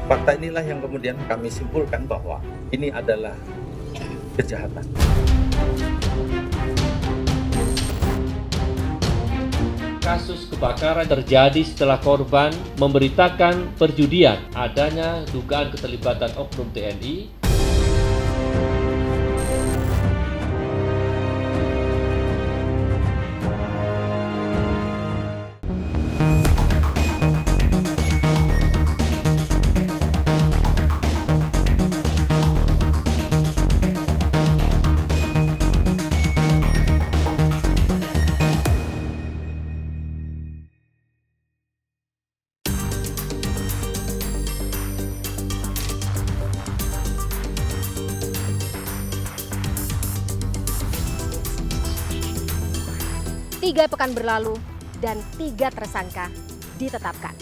Fakta inilah yang kemudian kami simpulkan bahwa ini adalah kejahatan. Kasus kebakaran terjadi setelah korban memberitakan perjudian adanya dugaan keterlibatan oknum TNI. Tiga pekan berlalu dan 3 tersangka ditetapkan.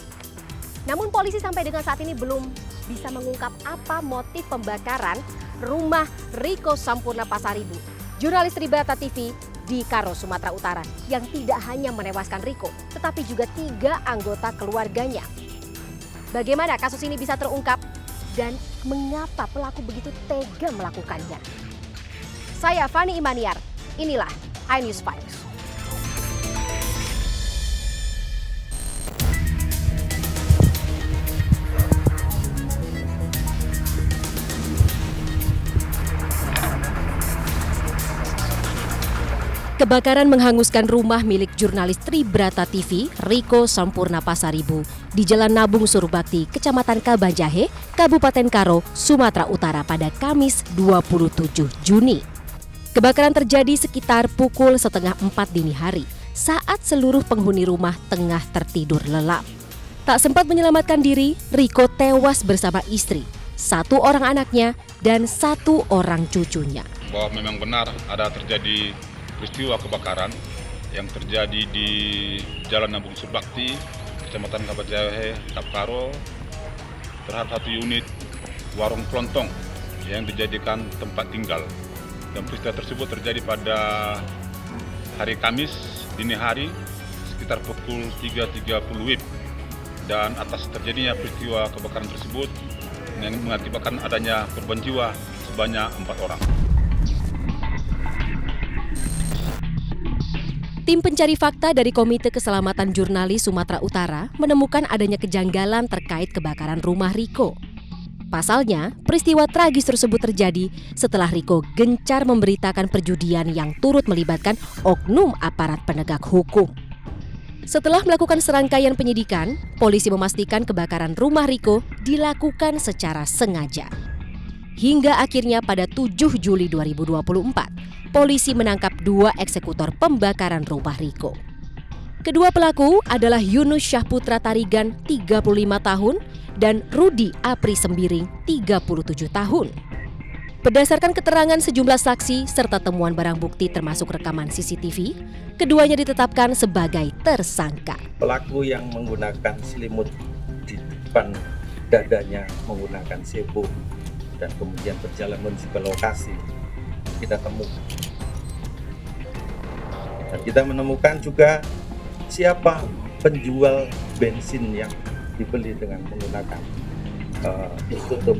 Namun polisi sampai dengan saat ini belum bisa mengungkap apa motif pembakaran rumah Riko Sampurna Pasaribu, jurnalis Tribrata TV di Karo, Sumatera Utara, yang tidak hanya menewaskan Riko, tetapi juga 3 anggota keluarganya. Bagaimana kasus ini bisa terungkap dan mengapa pelaku begitu tega melakukannya? Saya Fani Imaniar, inilah iNews 5. Kebakaran menghanguskan rumah milik jurnalis Tribrata TV, Riko Sampurna Pasaribu, di Jalan Nabung Surbakti, Kecamatan Kabanjahe, Kabupaten Karo, Sumatera Utara pada Kamis 27 Juni. Kebakaran terjadi sekitar pukul 3:30 dini hari, saat seluruh penghuni rumah tengah tertidur lelap. Tak sempat menyelamatkan diri, Riko tewas bersama istri, 1 orang anaknya, dan 1 orang cucunya. Bahwa memang benar ada terjadi peristiwa kebakaran yang terjadi di Jalan Nabung Surbakti, Kecamatan Kabanjahe, Karo, terhadap 1 unit warung kelontong yang dijadikan tempat tinggal. Dan peristiwa tersebut terjadi pada hari Kamis dini hari sekitar pukul 3.30 WIB. Dan atas terjadinya peristiwa kebakaran tersebut yang mengakibatkan adanya korban jiwa sebanyak 4 orang. Tim pencari fakta dari Komite Keselamatan Jurnalis Sumatera Utara menemukan adanya kejanggalan terkait kebakaran rumah Riko. Pasalnya, peristiwa tragis tersebut terjadi setelah Riko gencar memberitakan perjudian yang turut melibatkan oknum aparat penegak hukum. Setelah melakukan serangkaian penyidikan, polisi memastikan kebakaran rumah Riko dilakukan secara sengaja. Hingga akhirnya pada 7 Juli 2024, polisi menangkap 2 eksekutor pembakaran rumah Riko. Kedua pelaku adalah Yunus Syahputra Tarigan, 35 tahun, dan Rudi Apri Sembiring, 37 tahun. Berdasarkan keterangan sejumlah saksi serta temuan barang bukti termasuk rekaman CCTV, keduanya ditetapkan sebagai tersangka. Pelaku yang menggunakan selimut di depan dadanya menggunakan sebo dan kemudian berjalan menuju ke lokasi kita temukan. Dan kita menemukan juga siapa penjual bensin yang dibeli dengan menggunakan ditutup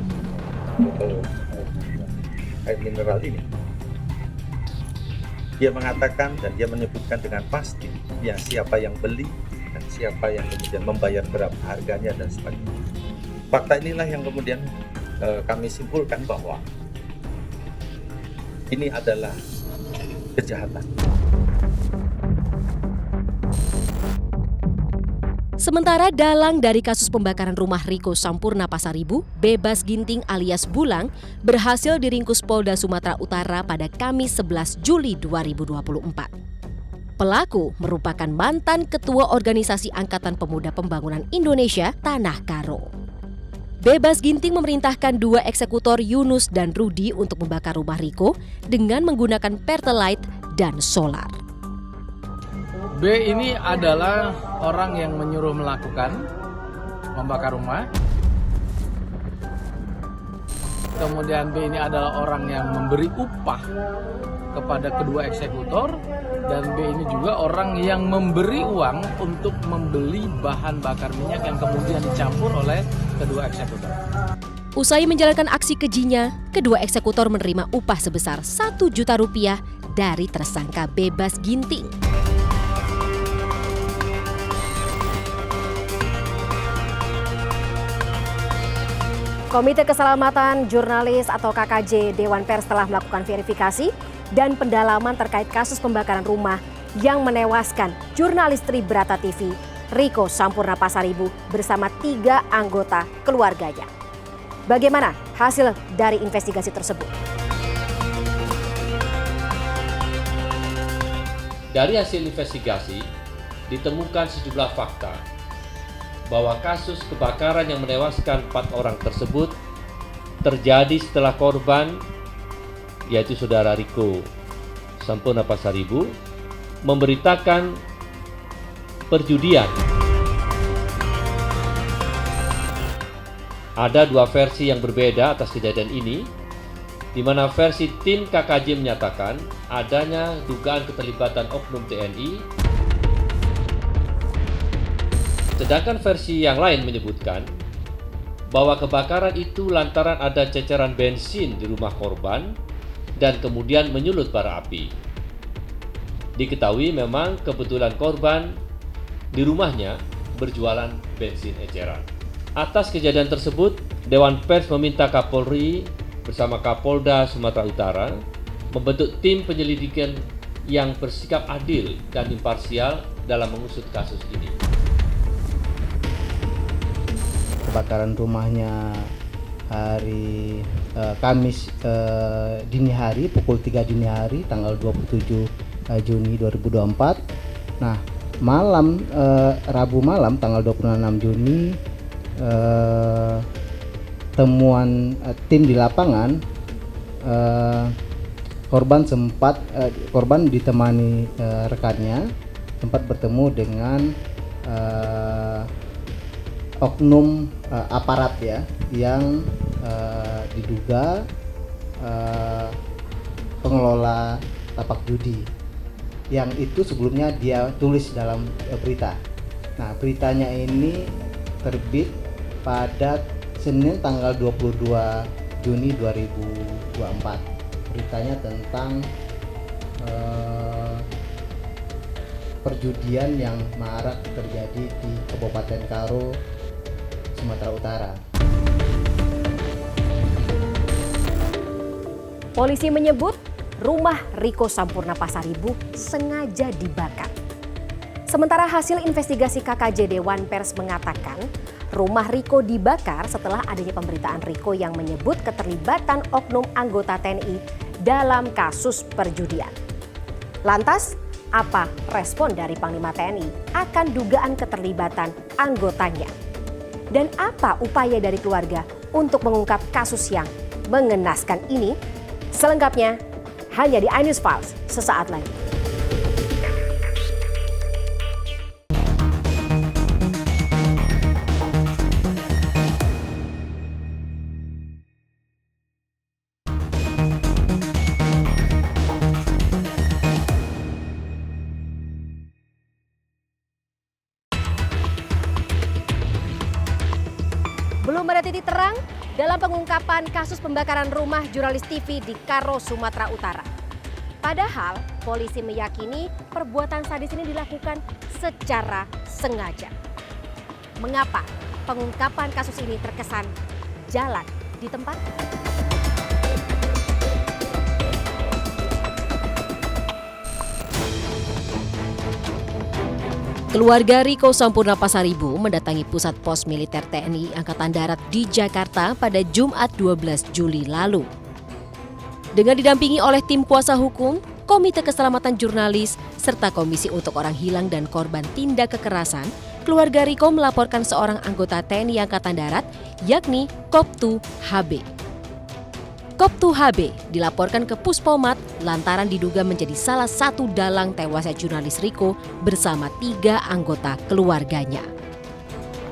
air mineral ini. Dia mengatakan dan dia menyebutkan dengan pasti ya siapa yang beli dan siapa yang kemudian membayar berapa harganya dan sebagainya. Fakta inilah yang kemudian kami simpulkan bahwa ini adalah kejahatan. Sementara dalang dari kasus pembakaran rumah Riko Sampurna Pasaribu, Bebas Ginting alias Bulang, berhasil diringkus Polda Sumatera Utara pada Kamis 11 Juli 2024. Pelaku merupakan mantan Ketua Organisasi Angkatan Pemuda Pembangunan Indonesia Tanah Karo. Bebas Ginting memerintahkan 2 eksekutor Yunus dan Rudi untuk membakar rumah Riko dengan menggunakan pertalite dan solar. B ini adalah orang yang menyuruh melakukan membakar rumah. kemudian B ini adalah orang yang memberi upah kepada kedua eksekutor, dan B ini juga orang yang memberi uang untuk membeli bahan bakar minyak yang kemudian dicampur oleh kedua eksekutor. Usai menjalankan aksi kejinya, kedua eksekutor menerima upah sebesar Rp1 juta dari tersangka Bebas Ginting. Komite Keselamatan Jurnalis atau KKJ Dewan Pers telah melakukan verifikasi dan pendalaman terkait kasus pembakaran rumah yang menewaskan jurnalis Tribrata TV, Riko Sampurna Pasaribu bersama 3 anggota keluarganya. Bagaimana hasil dari investigasi tersebut? Dari hasil investigasi, ditemukan sejumlah fakta bahwa kasus kebakaran yang menewaskan 4 orang tersebut terjadi setelah korban, yaitu saudara Riko Sampurna Pasaribu, memberitakan perjudian. Ada 2 versi yang berbeda atas kejadian ini, di mana versi tim KKJ menyatakan adanya dugaan keterlibatan oknum TNI, sedangkan versi yang lain menyebutkan bahwa kebakaran itu lantaran ada ceceran bensin di rumah korban dan kemudian menyulut bara api. Diketahui memang kebetulan korban di rumahnya berjualan bensin eceran. Atas kejadian tersebut, Dewan Pers meminta Kapolri bersama Kapolda Sumatera Utara membentuk tim penyelidikan yang bersikap adil dan imparsial dalam mengusut kasus ini. Kebakaran rumahnya hari Kamis dini hari, pukul 3 dini hari, tanggal 27 Juni 2024. Nah, Rabu malam tanggal 26 Juni, temuan tim di lapangan, korban ditemani rekannya sempat bertemu dengan oknum aparat ya, yang diduga pengelola tapak judi, yang itu sebelumnya dia tulis dalam berita. Nah, beritanya ini terbit pada Senin tanggal 22 Juni 2024. Beritanya tentang perjudian yang marak terjadi di Kabupaten Karo, Sumatera Utara. Polisi menyebut rumah Riko Sampurna Pasaribu sengaja dibakar. Sementara hasil investigasi KKJ Dewan Pers mengatakan rumah Riko dibakar setelah adanya pemberitaan Riko yang menyebut keterlibatan oknum anggota TNI dalam kasus perjudian. Lantas, apa respon dari Panglima TNI akan dugaan keterlibatan anggotanya? Dan apa upaya dari keluarga untuk mengungkap kasus yang mengenaskan ini? Selengkapnya hanya di iNews Files sesaat lagi. Belum ada titik terang dalam pengungkapan kasus pembakaran rumah jurnalis TV di Karo, Sumatera Utara. Padahal polisi meyakini perbuatan sadis ini dilakukan secara sengaja. Mengapa pengungkapan kasus ini terkesan jalan di tempat? Keluarga Riko Sampurna Pasaribu mendatangi pusat pos militer TNI Angkatan Darat di Jakarta pada Jumat 12 Juli lalu. Dengan didampingi oleh tim kuasa hukum, Komite Keselamatan Jurnalis, serta Komisi untuk Orang Hilang dan Korban Tindak Kekerasan, keluarga Riko melaporkan seorang anggota TNI Angkatan Darat, yakni Koptu HB. Koptu HB dilaporkan ke Puspomat lantaran diduga menjadi salah satu dalang tewasnya jurnalis Riko bersama 3 anggota keluarganya.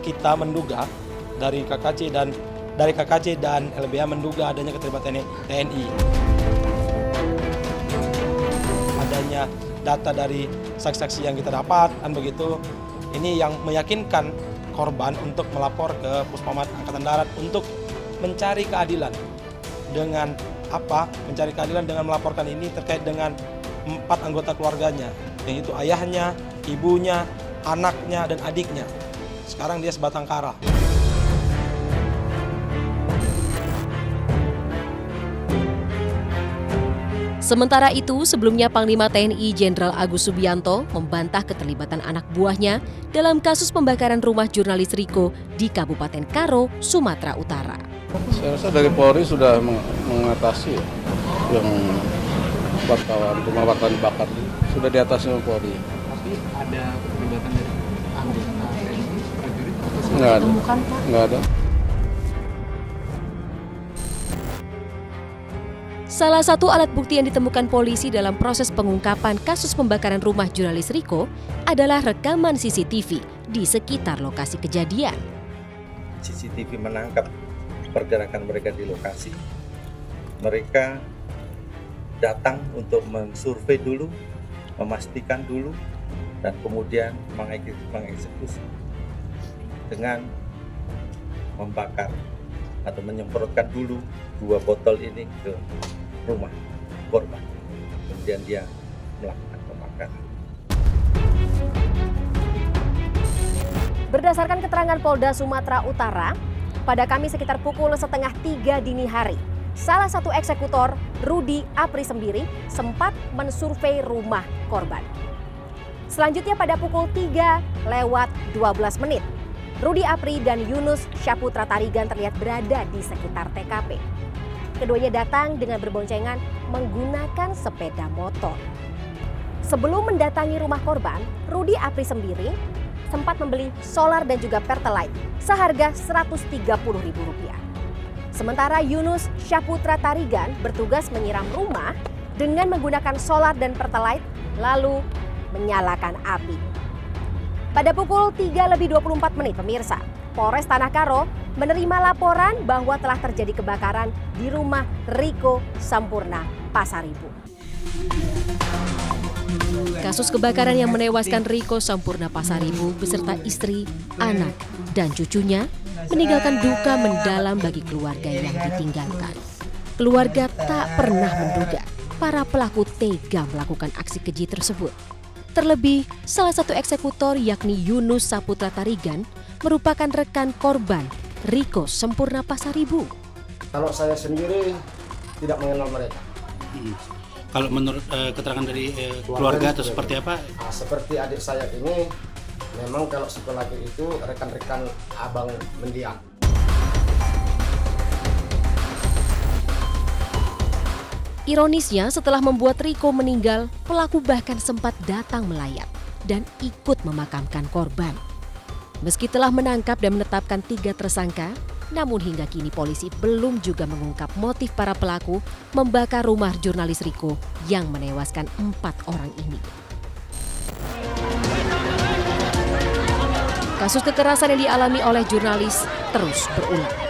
Kita menduga dari KKJ dan dari KKJ dan LBH menduga adanya keterlibatan TNI. Adanya data dari saksi-saksi yang kita dapat, dan begitu ini yang meyakinkan korban untuk melapor ke Puspamat Angkatan Darat untuk mencari keadilan. Dengan apa? Mencari keadilan dengan melaporkan ini terkait dengan 4 anggota keluarganya, yaitu ayahnya, ibunya, anaknya, dan adiknya. Sekarang dia sebatang kara. Sementara itu, sebelumnya Panglima TNI Jenderal Agus Subianto membantah keterlibatan anak buahnya dalam kasus pembakaran rumah jurnalis Riko di Kabupaten Karo, Sumatera Utara. Saya rasa dari Polri sudah mengatasi ya, yang rumah wartawan dibakar sudah di atas Polri. Tapi ada keterlibatan dari anggota TNI, prajurit atau Nggak ada. Nggak ada. Salah satu alat bukti yang ditemukan polisi dalam proses pengungkapan kasus pembakaran rumah jurnalis Riko adalah rekaman CCTV di sekitar lokasi kejadian. CCTV menangkap pergerakan mereka di lokasi. Mereka datang untuk mensurvei dulu, memastikan dulu, dan kemudian mengeksekusi dengan membakar atau menyemprotkan dulu 2 botol ini ke rumah korban. Kemudian dia melakukan pembakaran. Berdasarkan keterangan Polda Sumatera Utara, pada Kamis sekitar pukul 2:30 dini hari, salah satu eksekutor, Rudi Apri Sembiri, sempat mensurvei rumah korban. Selanjutnya pada pukul 3:12 menit, Rudi Apri dan Yunus Syaputra Tarigan terlihat berada di sekitar TKP. Keduanya datang dengan berboncengan menggunakan sepeda motor. Sebelum mendatangi rumah korban, Rudi Apri Sembiri sempat membeli solar dan juga pertalite seharga Rp130.000. Sementara Yunus Syaputra Tarigan bertugas menyiram rumah dengan menggunakan solar dan pertalite lalu menyalakan api. Pada pukul 3:24 menit, pemirsa, Polres Tanah Karo menerima laporan bahwa telah terjadi kebakaran di rumah Riko Sampurna, Pasaribu. Kasus kebakaran yang menewaskan Riko Sampurna Pasaribu beserta istri, anak, dan cucunya meninggalkan duka mendalam bagi keluarga yang ditinggalkan. Keluarga tak pernah menduga para pelaku tega melakukan aksi keji tersebut. Terlebih, salah satu eksekutor yakni Yunus Saputra Tarigan merupakan rekan korban Riko Sampurna Pasaribu. Kalau saya sendiri tidak mengenal mereka. Kalau menurut keterangan dari keluarga atau seperti apa? Seperti adik saya ini, memang kalau sekolah itu rekan-rekan abang mendiang. Ironisnya, setelah membuat Riko meninggal, pelaku bahkan sempat datang melayat dan ikut memakamkan korban. Meski telah menangkap dan menetapkan 3 tersangka, namun hingga kini polisi belum juga mengungkap motif para pelaku membakar rumah jurnalis Riko yang menewaskan 4 orang ini. Kasus kekerasan yang dialami oleh jurnalis terus berulang.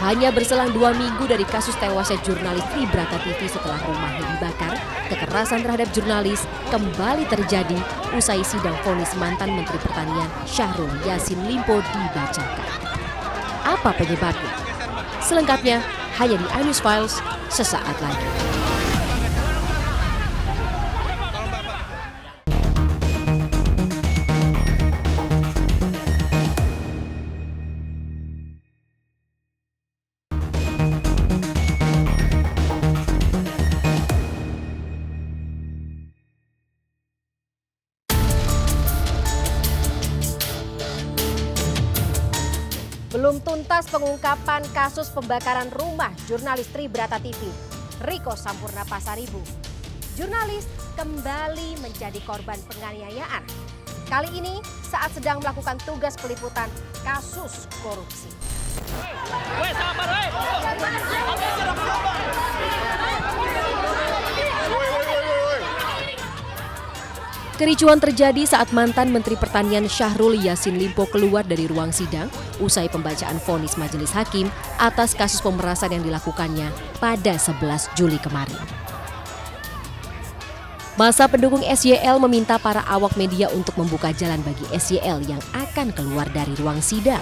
Hanya berselang 2 minggu dari kasus tewasnya jurnalis Tribrata TV setelah rumahnya dibakar, kekerasan terhadap jurnalis kembali terjadi usai sidang vonis mantan Menteri Pertanian Syahrul Yassin Limpo dibacakan. Apa penyebabnya? Selengkapnya hanya di iNews Files sesaat lagi. Belum tuntas pengungkapan kasus pembakaran rumah jurnalis Tribrata TV, Riko Sampurna Pasaribu. Jurnalis kembali menjadi korban penganiayaan. Kali ini saat sedang melakukan tugas peliputan kasus korupsi. Kericuhan terjadi saat mantan Menteri Pertanian Syahrul Yassin Limpo keluar dari ruang sidang usai pembacaan vonis majelis hakim atas kasus pemerasan yang dilakukannya pada 11 Juli kemarin. Masa pendukung SYL meminta para awak media untuk membuka jalan bagi SYL yang akan keluar dari ruang sidang.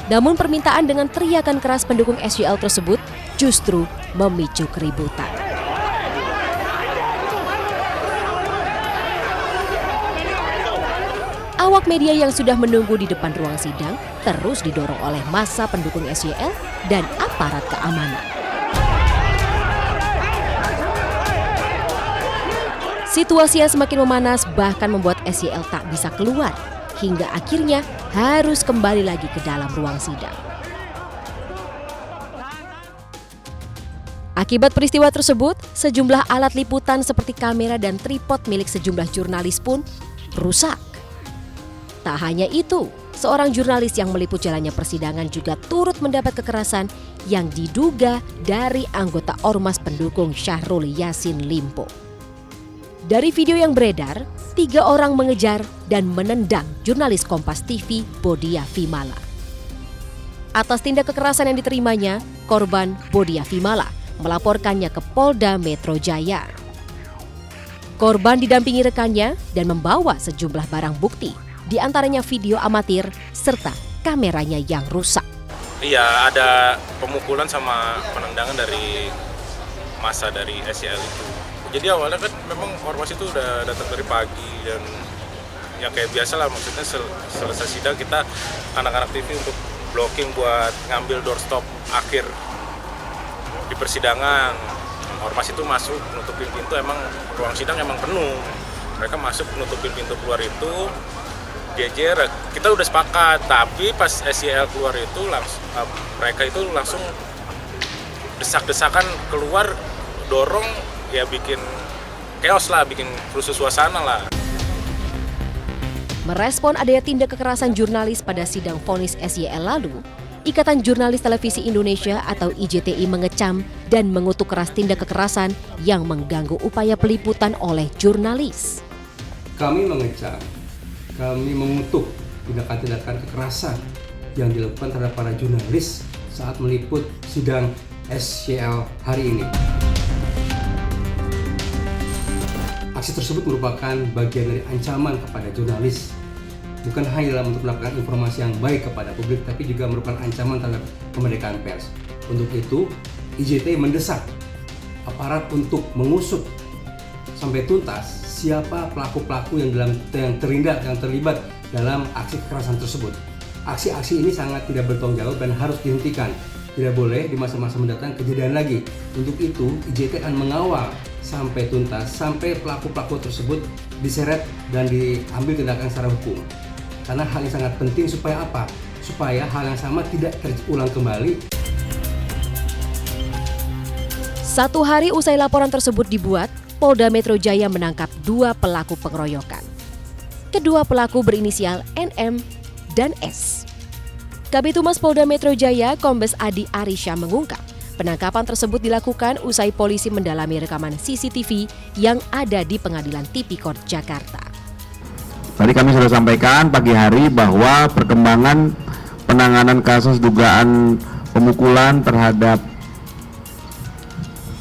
Namun permintaan dengan teriakan keras pendukung SYL tersebut justru memicu keributan. Awak media yang sudah menunggu di depan ruang sidang terus didorong oleh massa pendukung SYL dan aparat keamanan. Situasi yang semakin memanas bahkan membuat SYL tak bisa keluar, hingga akhirnya harus kembali lagi ke dalam ruang sidang. Akibat peristiwa tersebut, sejumlah alat liputan seperti kamera dan tripod milik sejumlah jurnalis pun rusak. Tak hanya itu, seorang jurnalis yang meliput jalannya persidangan juga turut mendapat kekerasan yang diduga dari anggota ormas pendukung Syahrul Yassin Limpo. Dari video yang beredar, 3 orang mengejar dan menendang jurnalis Kompas TV Bodia Vimala. Atas tindak kekerasan yang diterimanya, korban Bodia Vimala melaporkannya ke Polda Metro Jaya. Korban didampingi rekannya dan membawa sejumlah barang bukti, di antaranya video amatir serta kameranya yang rusak. Iya, ada pemukulan sama penendangan dari massa dari SYL itu. Jadi awalnya kan memang ormas itu udah datang dari pagi dan ya kayak biasa lah, maksudnya selesai sidang kita anak-anak TV untuk blocking buat ngambil doorstop akhir di persidangan. Ormas itu masuk nutupin pintu, emang ruang sidang emang penuh. Mereka masuk nutupin pintu keluar itu jejer, kita udah sepakat, tapi pas SYL keluar itu mereka itu langsung desak-desakan keluar, dorong, ya bikin chaos lah, bikin rusuh suasana lah. Merespon adanya tindak kekerasan jurnalis pada sidang vonis SYL lalu, Ikatan Jurnalis Televisi Indonesia atau IJTI mengecam dan mengutuk keras tindak kekerasan yang mengganggu upaya peliputan oleh jurnalis. Kami mengecam, kami mengutuk tindakan-tindakan kekerasan yang dilakukan terhadap para jurnalis saat meliput sidang SYL hari ini. Aksi tersebut merupakan bagian dari ancaman kepada jurnalis, bukan hanya dalam untuk mendapatkan informasi yang baik kepada publik, tapi juga merupakan ancaman terhadap kemerdekaan pers. Untuk itu, IJTI mendesak aparat untuk mengusut sampai tuntas siapa pelaku-pelaku yang terlibat dalam aksi kekerasan tersebut. Aksi-aksi ini sangat tidak bertanggung jawab dan harus dihentikan. Tidak boleh di masa-masa mendatang kejadian lagi. Untuk itu, IJTI akan mengawal sampai tuntas, sampai pelaku-pelaku tersebut diseret dan diambil tindakan secara hukum. Karena hal yang sangat penting supaya apa? Supaya hal yang sama tidak terulang kembali. 1 hari usai laporan tersebut dibuat, Polda Metro Jaya menangkap 2 pelaku pengeroyokan. Kedua pelaku berinisial NM dan S. Kabid Humas Polda Metro Jaya, Kombes Adi Arisya mengungkap, penangkapan tersebut dilakukan usai polisi mendalami rekaman CCTV yang ada di Pengadilan Tipikor Jakarta. Tadi kami sudah sampaikan pagi hari bahwa perkembangan penanganan kasus dugaan pemukulan terhadap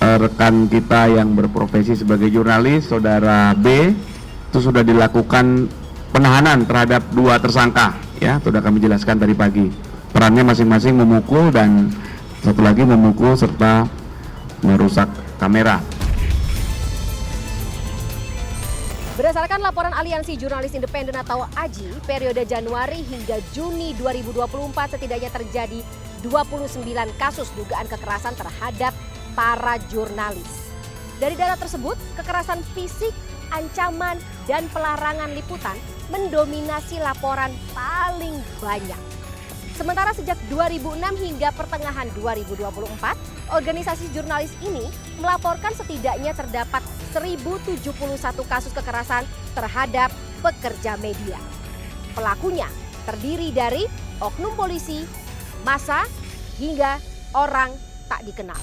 rekan kita yang berprofesi sebagai jurnalis, saudara B, itu sudah dilakukan penahanan terhadap 2 tersangka, ya, sudah kami jelaskan tadi pagi. Perannya masing-masing memukul dan satu lagi memukul serta merusak kamera. Berdasarkan laporan Aliansi Jurnalis Independen atau AJI, periode Januari hingga Juni 2024 setidaknya terjadi 29 kasus dugaan kekerasan terhadap para jurnalis. Dari data tersebut, kekerasan fisik, ancaman, dan pelarangan liputan mendominasi laporan paling banyak. Sementara sejak 2006 hingga pertengahan 2024, organisasi jurnalis ini melaporkan setidaknya terdapat 1071 kasus kekerasan terhadap pekerja media. Pelakunya terdiri dari oknum polisi, massa, hingga orang tak dikenal.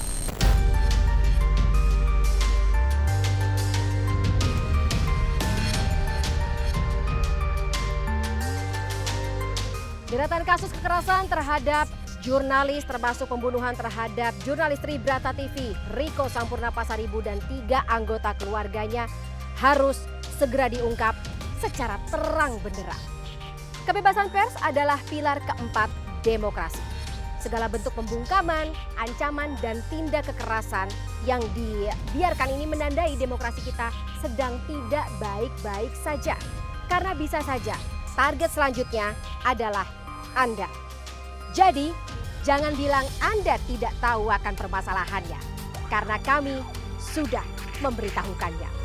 Deretan kasus kekerasan terhadap jurnalis termasuk pembunuhan terhadap jurnalis Tribrata TV, Riko Sampurna Pasaribu dan 3 anggota keluarganya harus segera diungkap secara terang benderang. Kebebasan pers adalah pilar keempat demokrasi. Segala bentuk pembungkaman, ancaman, dan tindak kekerasan yang dibiarkan ini menandai demokrasi kita sedang tidak baik-baik saja. Karena bisa saja target selanjutnya adalah Anda. Jadi, jangan bilang Anda tidak tahu akan permasalahannya, karena kami sudah memberitahukannya.